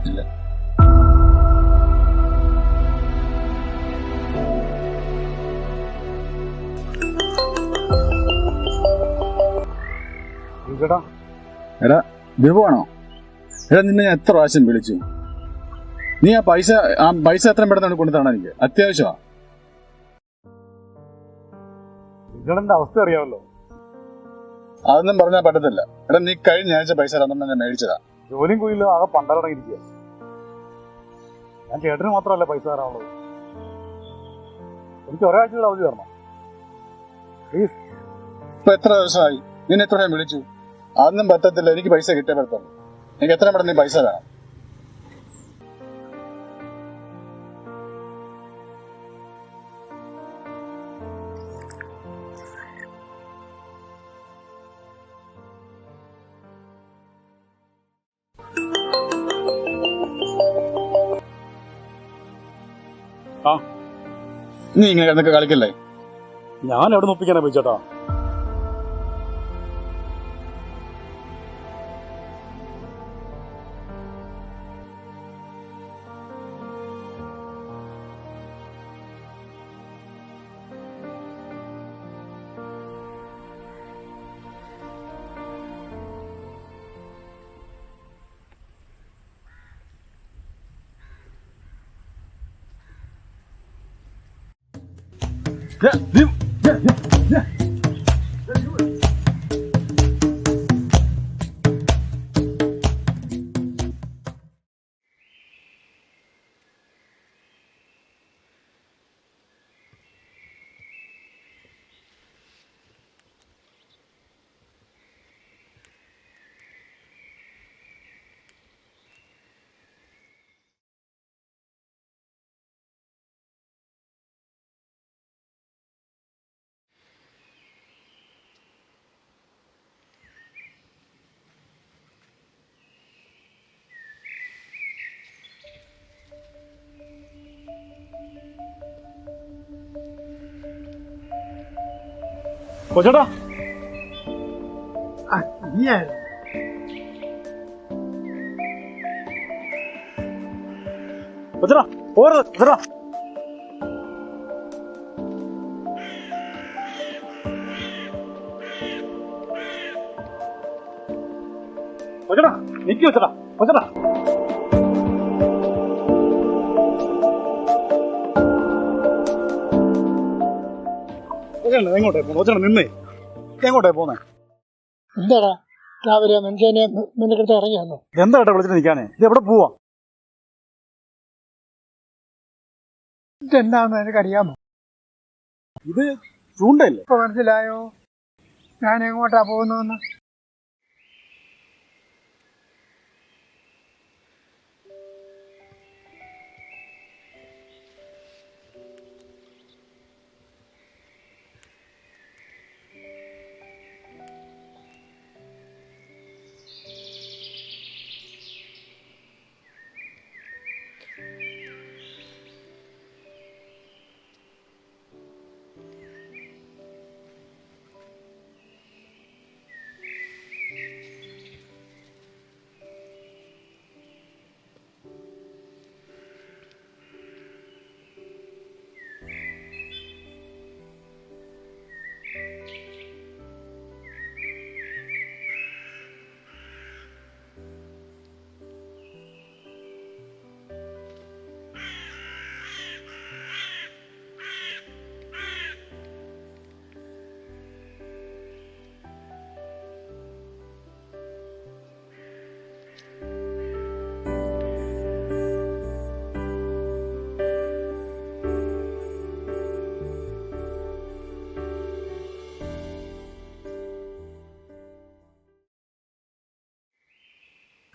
ഇല്ല. എടാ വിഭവാണോ? എടാ നിന്നെ ഞാൻ എത്ര പ്രാവശ്യം വിളിച്ചു. നീ ആ പൈസ എത്രയും പെട്ടെന്ന് കൊണ്ടു തരണം, എനിക്ക് അത്യാവശ്യമാണ്. നിങ്ങളുടെ അവസ്ഥ അറിയാമല്ലോ. അതൊന്നും പറഞ്ഞാൽ പറ്റത്തില്ല. എടാ നീ കഴിഞ്ഞ ആഴ്ച പൈസ രണ്ടെണ്ണം ഞാൻ മേടിച്ചതാ. ജോലിയും കൂലിയില്ലോ ആകെ പണ്ടടങ്ങിയിരിക്കുക. ഞാൻ ചേട്ടന് മാത്രമല്ല പൈസ തരാനുള്ളത്. എനിക്ക് ഒരാഴ്ചയുടെ അവധി തരണം പ്ലീസ്. ഇപ്പൊ എത്ര ദിവസമായി? നിന്നെ എത്ര ഞാൻ വിളിച്ചു. അതൊന്നും പറ്റത്തില്ല. എനിക്ക് പൈസ കിട്ടിയേ പറ്റത്തുള്ളൂ. എനിക്ക് എത്രയും പെട്ടെന്ന് നീ പൈസ വേണം. നീ ഇങ്ങനെ എന്നൊക്കെ കളിക്കല്ലേ. ഞാൻ എവിടെ ഒപ്പിക്കാനാ പോയിച്ചേട്ടാ? കൊച്ചേട്ടാ കൊച്ചേട്ടാ പോരത് കൊച്ചേട്ടാ. കൊച്ചേട്ടാ നിക്ക് കൊച്ചേട്ടാ. കൊച്ചേട്ടാ എങ്ങോട്ടേ പോണു? കൊച്ചേട്ടാ നിന്നേ. എങ്ങോട്ടേ പോന്നേ? എന്താടാ രാവിലെ മനുഷ്യനെ നിനക്കെടുത്ത് ഇറങ്ങിയാന്നോ? എന്താ ഏട്ടാ വിളിച്ചിട്ട് നിൽക്കാനേ? ഇത് എവിടെ പോവാ? ഇതെന്താണെന്ന് എനിക്കറിയാമോ? ഇത് ചൂണ്ടല്ലേ? ഇപ്പൊ മനസ്സിലായോ ഞാൻ എങ്ങോട്ടാ പോകുന്നതെന്ന്?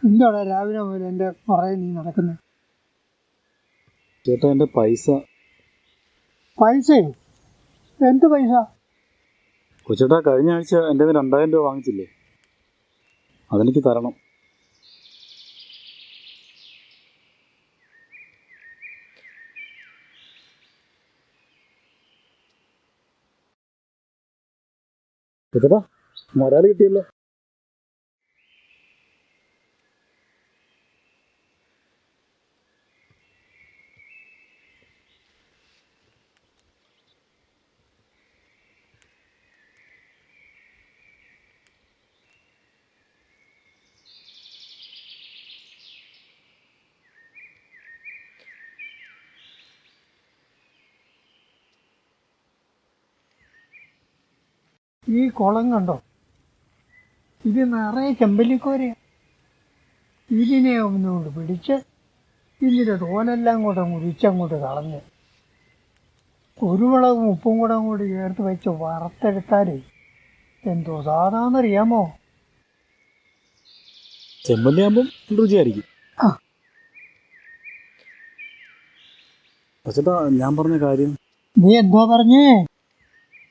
എന്താണ് രാവിലെ മുതൽ എൻ്റെ പുറകെ നീ നടക്കുന്നത്? ചേട്ടാ എൻ്റെ പൈസ. പൈസയോ? എന്ത് പൈസ? കൊച്ചേട്ടാ കഴിഞ്ഞ ആഴ്ച എൻ്റെ 2000 രൂപ വാങ്ങിച്ചില്ലേ, അതെനിക്ക് തരണം. കൊച്ചേട്ടാ മൊരാൽ കിട്ടിയല്ലോ. ഈ കുളം കണ്ടോ? ഇത് നിറയെ ചെമ്പല്ലിക്കോരയാ. ഇതിനെ ഒന്നുകൊണ്ട് പിടിച്ച് ഇതിൻ്റെ തോലെല്ലാം കൂടെ മുറിച്ചങ്ങോട്ട് കളഞ്ഞ് കുരുമുളകും ഉപ്പും കൂടെ അങ്ങോട്ട് ചേർത്ത് വെച്ച് വറുത്തെടുത്താലേ എന്തോ സാധാരണറിയാമോ? ചെമ്പല്ലി ആകുമ്പം രുചിയായിരിക്കും. ആ. കൊച്ചേട്ടാ, ഞാൻ പറഞ്ഞ കാര്യം. നീ എന്തോ പറഞ്ഞേ?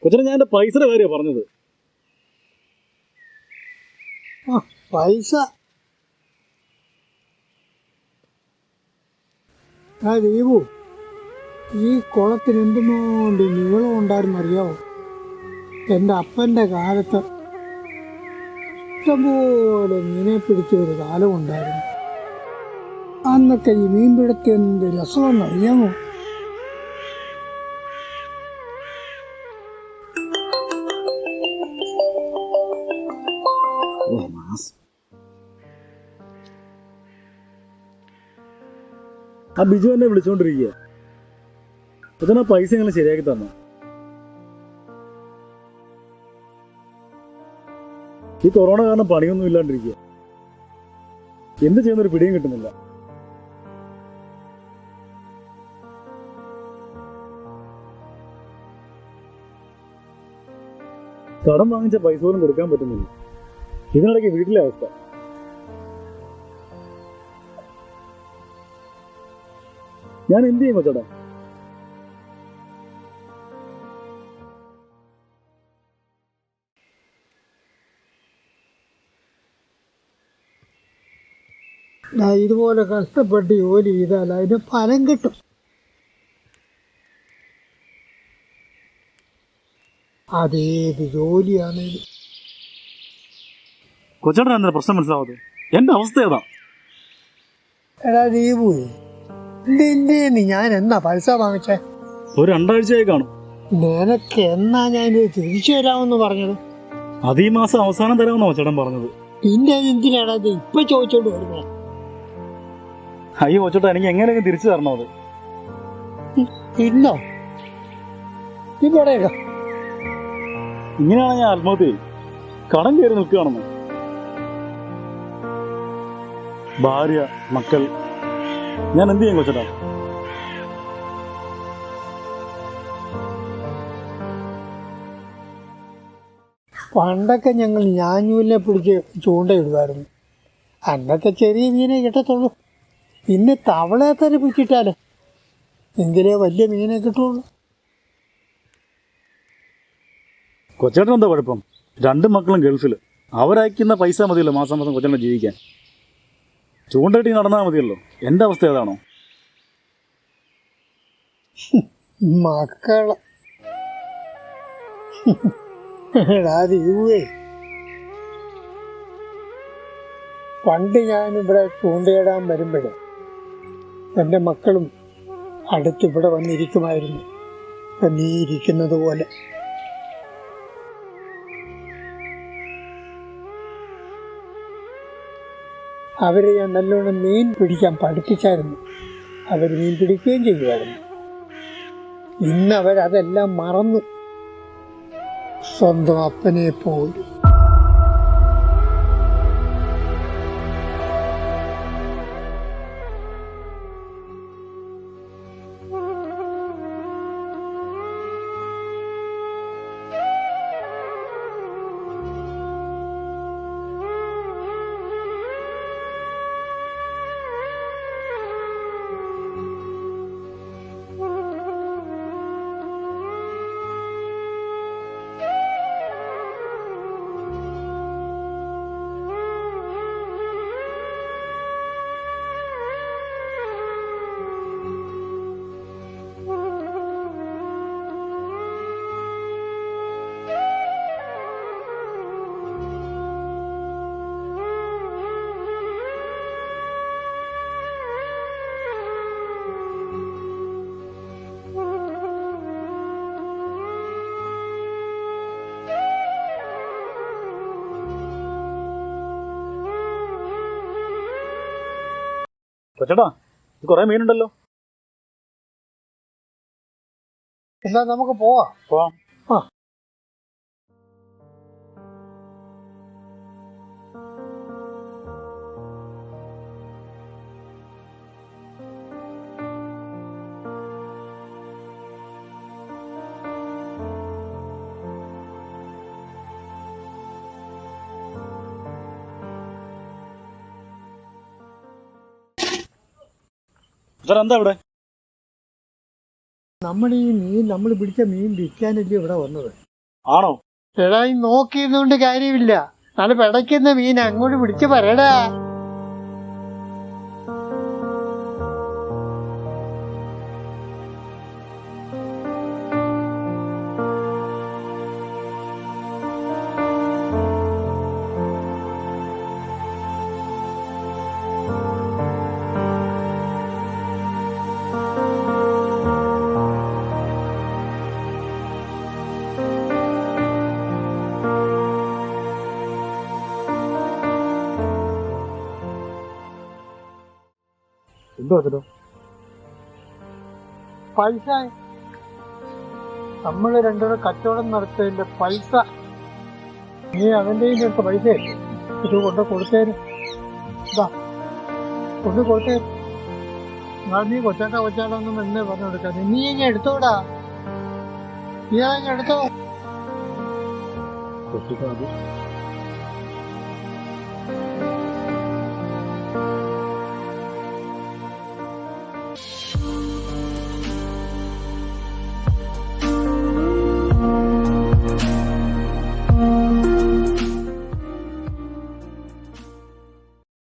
കൊച്ചേട്ടാ, ഞാൻ എൻ്റെ പൈസയുടെ കാര്യമാണ് പറഞ്ഞത്. പൈസ? ആ ദീപു, ഈ കുളത്തിന് എന്തുകൊണ്ട് നീളം ഉണ്ടായിരുന്നറിയാവോ? എൻ്റെ അപ്പൻ്റെ കാലത്ത് ഇഷ്ടംപോലെ മീനെ പിടിച്ച ഒരു കാലം ഉണ്ടായിരുന്നു. അന്നൊക്കെ ഈ മീൻ പിടുത്തം എന്ത് രസമെന്നറിയാമോ? ആ ബിജു എന്നെ വിളിച്ചോണ്ടിരിക്കുക. അതിനാ പൈസ എങ്ങനെ ശരിയാക്കി തന്നു. ഈ കൊറോണ കാരണം പണിയൊന്നും ഇല്ലാണ്ടിരിക്കുക. എന്ത് ചെയ്യുന്നൊരു പിടിയും കിട്ടുന്നില്ല. കടം വാങ്ങിച്ച പൈസ പോലും കൊടുക്കാൻ പറ്റുന്നില്ല. ഇതിനിടയ്ക്ക് വീട്ടിലെ അവസ്ഥ. ഞാൻ എന്ത് ചെയ്യും കൊച്ചേട്ടാ? ഇതുപോലെ കഷ്ടപ്പെട്ട് ജോലി ചെയ്താൽ അതിന് ഫലം കിട്ടും. അതേത് ജോലിയാണേലും. കൊച്ചേട്ടൻ എന്താ പ്രശ്നം മനസ്സിലാവാതെ? എന്റെ അവസ്ഥ ഏതാ? എടാ ദീപു, നിന്റെ ഞാൻ എന്നാ പൈസ വാങ്ങിച്ചേ? ഒരു 2 ആഴ്ചയായി കാണും. നിനക്ക് എന്നാ ഞാൻ തിരിച്ചു തരാമെന്ന് പറഞ്ഞത്? അത് ഈ മാസം അവസാനം തരാമെന്നാ കൊച്ചേട്ടൻ പറഞ്ഞത്. പിന്നെ എന്തിനാണ് അത് ഇപ്പൊ ചോദിച്ചോണ്ട് വരുന്നത്? അയ്യോ കൊച്ചേട്ടാ, എനിക്ക് എങ്ങനെയൊക്കെ തിരിച്ചു തരണം അത്. ഇന്നോ? ഇവിടെയൊക്കെ ഇങ്ങനെയാണ് ഞാൻ ആത്മഹത്യ ചെയ്യും. കടം കയറി നിൽക്കുകയാണെന്ന്. ഭാര്യ, മക്കൾ, ഞാൻ എന്ത് ചെയ്യും കൊച്ചേട്ടാ? പണ്ടൊക്കെ ഞങ്ങൾ ഞാഞ്ഞൂലിനെ പിടിച്ച് ചൂണ്ടയിടുമായിരുന്നു. അന്നൊക്കെ ചെറിയ മീനെ കിട്ടത്തുള്ളൂ. ഇന്ന് തവളയെ തന്നെ പിടിച്ചിട്ടാലേ എങ്കിലേ വലിയ മീനെ കിട്ടുള്ളൂ. കൊച്ചേട്ടൻ എന്താ കുഴപ്പം? 2 മക്കളും ഗൾഫിൽ. അവരയക്കുന്ന പൈസ മതിയല്ലോ മാസം മാസം കൊച്ചേട്ടനെ ജീവിക്കാൻ. ചൂണ്ടയിട്ടി നടന്നാൽ മതിയല്ലോ. എൻ്റെ അവസ്ഥ ഏതാണോ? മക്കള ദീപുവേ, പണ്ട് ഞാനിവിടെ ചൂണ്ടയിടാൻ വരുമ്പോഴേ എൻ്റെ മക്കളും അടുത്തിവിടെ വന്നിരിക്കുമായിരുന്നു. നീ ഇരിക്കുന്നത് പോലെ. അവരെ ഞാൻ നല്ലോണം മീൻ പിടിക്കാൻ പഠിപ്പിച്ചായിരുന്നു. അവർ മീൻ പിടിക്കുകയും ചെയ്യുമായിരുന്നു. ഇന്ന് അവരതെല്ലാം മറന്നു. സ്വന്തം അപ്പനെ പോലും. കൊച്ചേട്ടാ, ഇത് കുറെ മീനുണ്ടല്ലോ. എന്നാ നമുക്ക് പോവാം. പോവാം. ആ. ചേട്ടാ എന്താ ഇവിടെ? നമ്മൾ ഈ മീൻ നമ്മൾ പിടിച്ച മീൻ വിൽക്കാനല്ലേ ഇവിടെ വന്നത്. ആണോ? എടാ ഈ നോക്കിയിരുന്നുകൊണ്ട് കാര്യമില്ല. നല്ല പിടയ്ക്കുന്ന മീൻ അങ്ങോട്ട് പിടിച്ച് പറയടാ. എന്തോ ചേട്ടാ? പൈസ നമ്മൾ രണ്ടുപേരെ കച്ചവടം നടത്തതിന്റെ പൈസ. നീ അവന്റെ അടുത്ത പൈസ ഇത് കൊണ്ട് കൊടുത്തേര്. ഇതാ കൊണ്ട് കൊടുത്തേര്. നീ കൊച്ചാട്ടൊന്നും എന്നെ പറഞ്ഞു കൊടുക്കാതെ നീ ഇങ്ങനെ എടുത്തോടാ. നീ അങ്ങനെ എടുത്തോ.